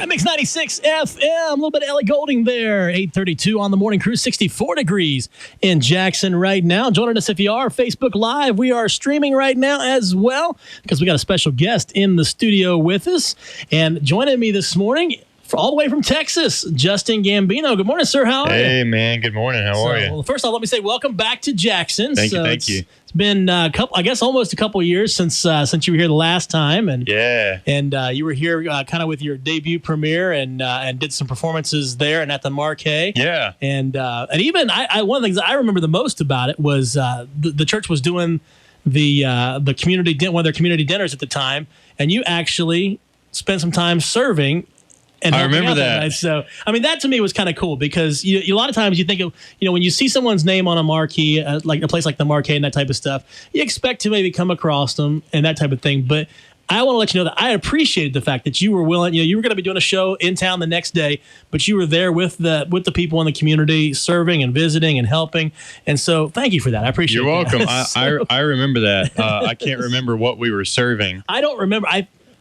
Mix 96 FM, a little bit of Ellie Goulding there. 8:32 on the morning crew, 64 degrees in Jackson right now. Joining us if you are Facebook Live. We are streaming right now as well because we got a special guest in the studio with us. And joining me this morning, all the way from Texas, Justin Gambino. Good morning, sir. How are you? Hey, man. Good morning. How are you? Well, first off, let me say welcome back to Jackson. Thank you. It's been almost a couple of years since you were here the last time, and you were here kind of with your debut premiere and did some performances there and at the Markay. Yeah, and even I one of the things I remember the most about it was the church was doing the community one of their community dinners at the time, and you actually spent some time serving. And I remember that. So, I mean, that to me was kind of cool because a lot of times you think of, when you see someone's name on a marquee, like a place like the Markay and that type of stuff, you expect to maybe come across them and that type of thing. But I want to let you know that I appreciated the fact that you were willing, you were going to be doing a show in town the next day, but you were there with the people in the community serving and visiting and helping. And so thank you for that. I appreciate it. You're welcome. I remember that. I can't remember what we were serving. I don't remember.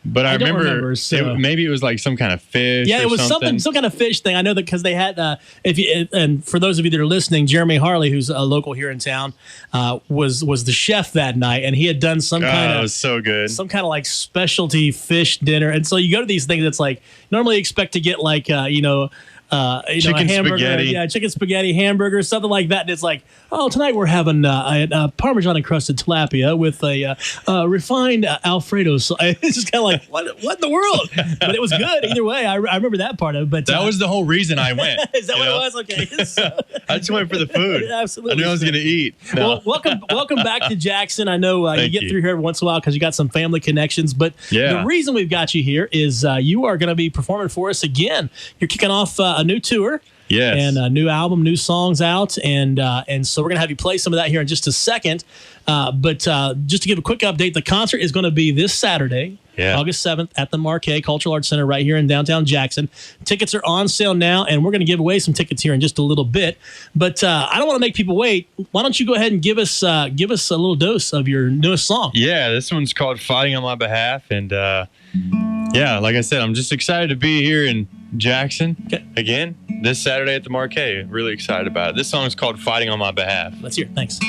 But I remember maybe it was like some kind of fish. Yeah, it was some kind of fish thing. I know that because they had, and for those of you that are listening, Jeremy Harley, who's a local here in town, was the chef that night, and he had done some kind of, it was so good, some kind of like specialty fish dinner. And so you go to these things that's like normally you expect to get like chicken a hamburger, spaghetti. Chicken spaghetti, hamburger, something like that. And it's like, oh, tonight we're having a Parmesan encrusted tilapia with a refined Alfredo. So it's just kind of like, what in the world? But it was good either way. I remember that part of it. But that was the whole reason I went. Is that what it was? Okay. So, I just went for the food. Absolutely. I knew I was going to eat. No. Well, welcome back to Jackson. I know you get through here every once in a while because you got some family connections. But the reason we've got you here is you are going to be performing for us again. You're kicking off a new tour. Yes. And a new album, new songs out. And so we're going to have you play some of that here in just a second. But just to give a quick update, the concert is going to be this Saturday, August 7th at the Markay Cultural Arts Center right here in downtown Jackson. Tickets are on sale now, and we're going to give away some tickets here in just a little bit. But I don't want to make people wait. Why don't you go ahead and give us a little dose of your newest song? Yeah, this one's called Fighting on My Behalf. And like I said, I'm just excited to be here in Jackson again this Saturday at the Markay. Really excited about it. This song is called Fighting on My Behalf. Let's hear it. Thanks.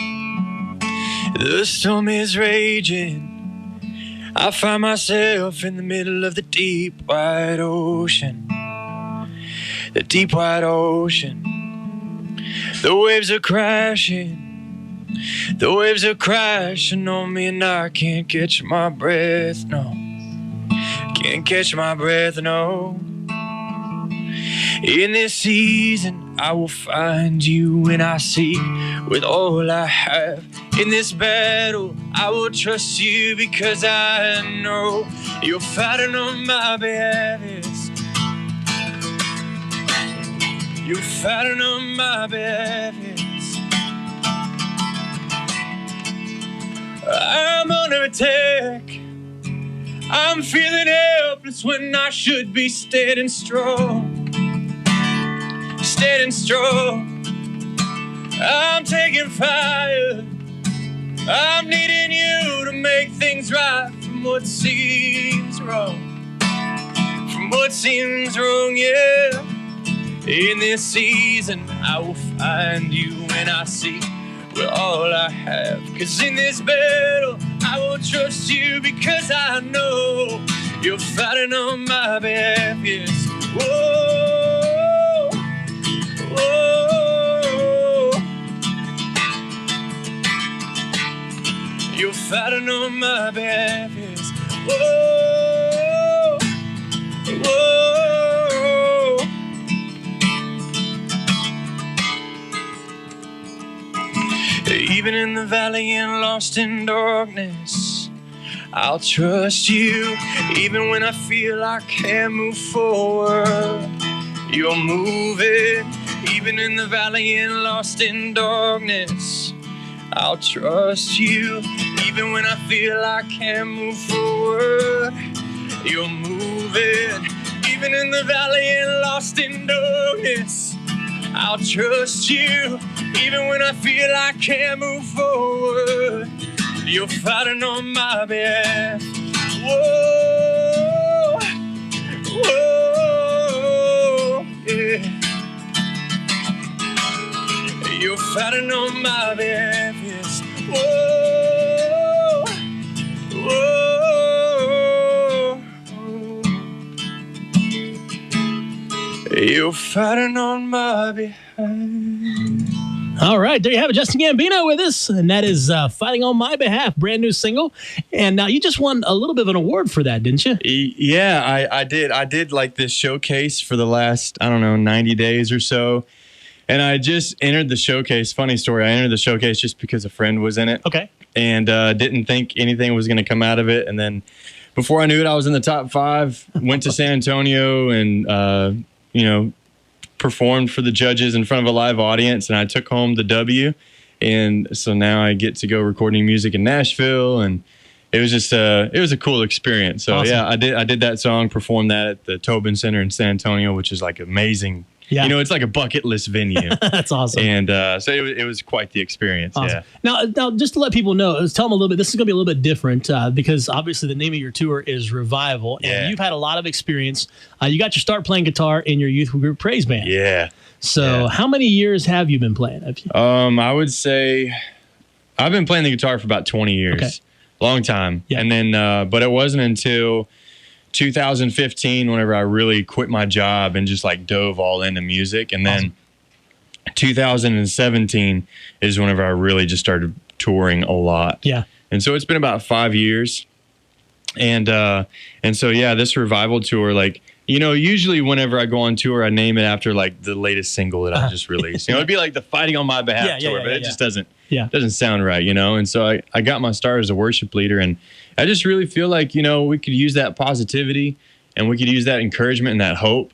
The storm is raging. I find myself in the middle of the deep wide ocean. The deep wide ocean. The waves are crashing. The waves are crashing on me and I can't catch my breath, no. Can't catch my breath, no. In this season, I will find you when I see with all I have. In this battle, I will trust you because I know you're fighting on my behalf. Yes. You're fighting on my behalf. Yes. I'm under attack. I'm feeling helpless when I should be standing strong. Standing strong. I'm taking fire. I'm needing you to make things right from what seems wrong. From what seems wrong, yeah. In this season, I will find you when I see with all I have. 'Cause in this battle, I will trust you because I know you're fighting on my behalf, yes. Whoa, whoa. You're fighting on my behalf, yes. Whoa, whoa. Even in the valley and lost in darkness, I'll trust you. Even when I feel I can't move forward, you're moving. Even in the valley and lost in darkness, I'll trust you. Even when I feel I can't move forward, you're moving. Even in the valley and lost in darkness, I'll trust you. Even when I feel I can't move forward, you're fighting on my behalf. Whoa, whoa. fighting on my behalf, yes. Whoa, whoa. You're fighting on my behalf. All right, there you have it. Justin Gambino with us, and that is Fighting on My Behalf, brand new single. And now you just won a little bit of an award for that, didn't you? Yeah, I did. I did like this showcase for the last, 90 days or so. And I just entered the showcase. Funny story. I entered the showcase just because a friend was in it. Okay. And didn't think anything was going to come out of it. And then before I knew it, I was in the top 5, went to San Antonio and, performed for the judges in front of a live audience, and I took home the W. And so now I get to go recording music in Nashville, and it was just it was a cool experience. So awesome. Yeah, I did that song, performed that at the Tobin Center in San Antonio, which is like amazing. Yeah. It's like a bucket list venue. That's awesome. And so it was quite the experience. Awesome. Yeah. Now, just to let people know, tell them a little bit, this is going to be a little bit different because obviously the name of your tour is Revival. And you've had a lot of experience. You got your start playing guitar in your youth group Praise Band. Yeah. So how many years have you been playing? I would say I've been playing the guitar for about 20 years. Okay. Long time. Yeah. And then, but it wasn't until 2015 whenever I really quit my job and just like dove all into music. And then 2017 is whenever I really just started touring a lot. Yeah. And so it's been about 5 years. And so, yeah, this Revival tour, like, usually whenever I go on tour, I name it after like the latest single that I just released. It'd be like the Fighting on My Behalf tour, but it just doesn't sound right, And so I got my start as a worship leader, and I just really feel like, we could use that positivity and we could use that encouragement and that hope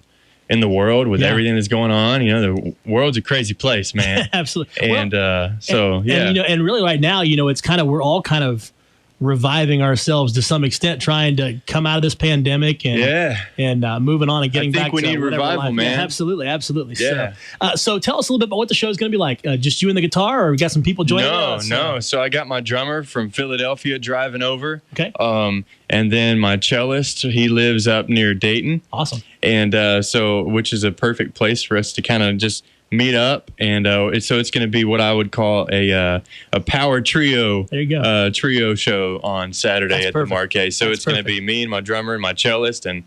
in the world with everything that's going on. The world's a crazy place, man. Absolutely. And and really right now, it's kind of, we're all kind of reviving ourselves to some extent, trying to come out of this pandemic and moving on and getting back to we need revival, life. man. Yeah, absolutely. Yeah. So tell us a little bit about what the show is going to be like. Just you and the guitar, or we got some people joining us? No. So I got my drummer from Philadelphia driving over. Okay. And then my cellist, he lives up near Dayton. Awesome. And which is a perfect place for us to kind of just meet up, and it's going to be what I would call a power trio. There you go. Trio show on Saturday at the Markay. So it's going to be me and my drummer and my cellist, and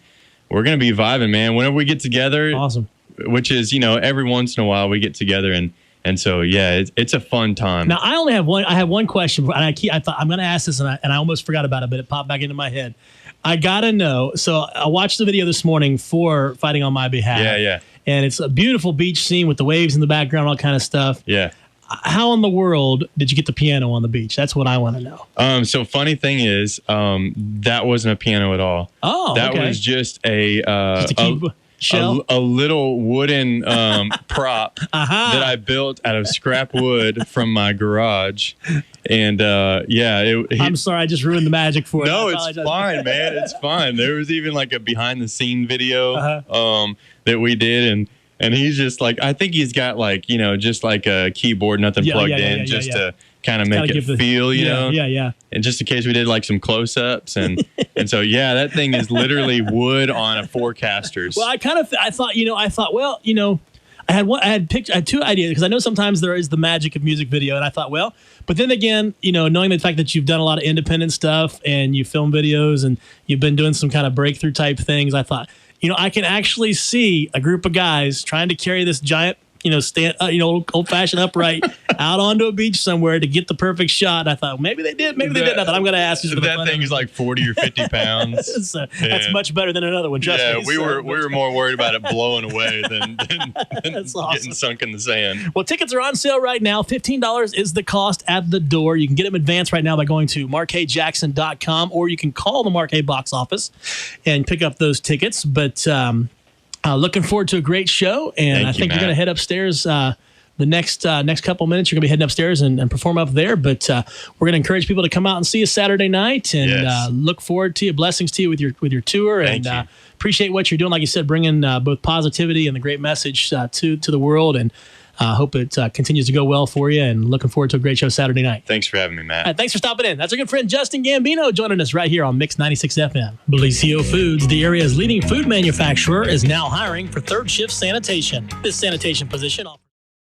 we're going to be vibing, man. Whenever we get together, awesome. Which is every once in a while we get together, and so it's a fun time. Now I only have one. I have one question, and I thought I'm going to ask this, and I almost forgot about it, but it popped back into my head. I gotta know. So I watched the video this morning for Fighting on My Behalf. Yeah. And it's a beautiful beach scene with the waves in the background, all kind of stuff. Yeah. How in the world did you get the piano on the beach? That's what I want to know. So funny thing is, that wasn't a piano at all. Oh, that was just a little wooden prop that I built out of scrap wood from my garage. And I'm sorry, I just ruined the magic for you. No, it's fine, man. It's fine. There was even like a behind the scene video that we did, and he's just like, I think he's got like, just like a keyboard, nothing plugged in, just to kind of make it feel, you know? Yeah. And just in case we did like some close-ups, and so that thing is literally wood on a Forecasters. Well, I thought, I had two ideas, because I know sometimes there is the magic of music video, and I thought, but then again, knowing the fact that you've done a lot of independent stuff and you film videos and you've been doing some kind of breakthrough type things, I thought, I can actually see a group of guys trying to carry this giant, old fashioned upright out onto a beach somewhere to get the perfect shot. I thought maybe they did, maybe they didn't. I thought I'm going to ask you. That thing is like 40 or 50 pounds. So that's much better than another one. We were more worried about it blowing away than awesome. Getting sunk in the sand. Well, tickets are on sale right now. $15 is the cost at the door. You can get them advanced right now by going to markayjackson.com, or you can call the Markay box office and pick up those tickets. But looking forward to a great show, and I think you're going to head upstairs the next couple minutes. You're going to be heading upstairs and perform up there, but we're going to encourage people to come out and see us Saturday night, and look forward to you. Blessings to you with your tour, and appreciate what you're doing. Like you said, bringing both positivity and the great message to the world, and hope it continues to go well for you, and looking forward to a great show Saturday night. Thanks for having me, Matt. All right, thanks for stopping in. That's our good friend Justin Gambino joining us right here on Mix 96 FM. Belicio Foods, the area's leading food manufacturer, is now hiring for third shift sanitation. This sanitation position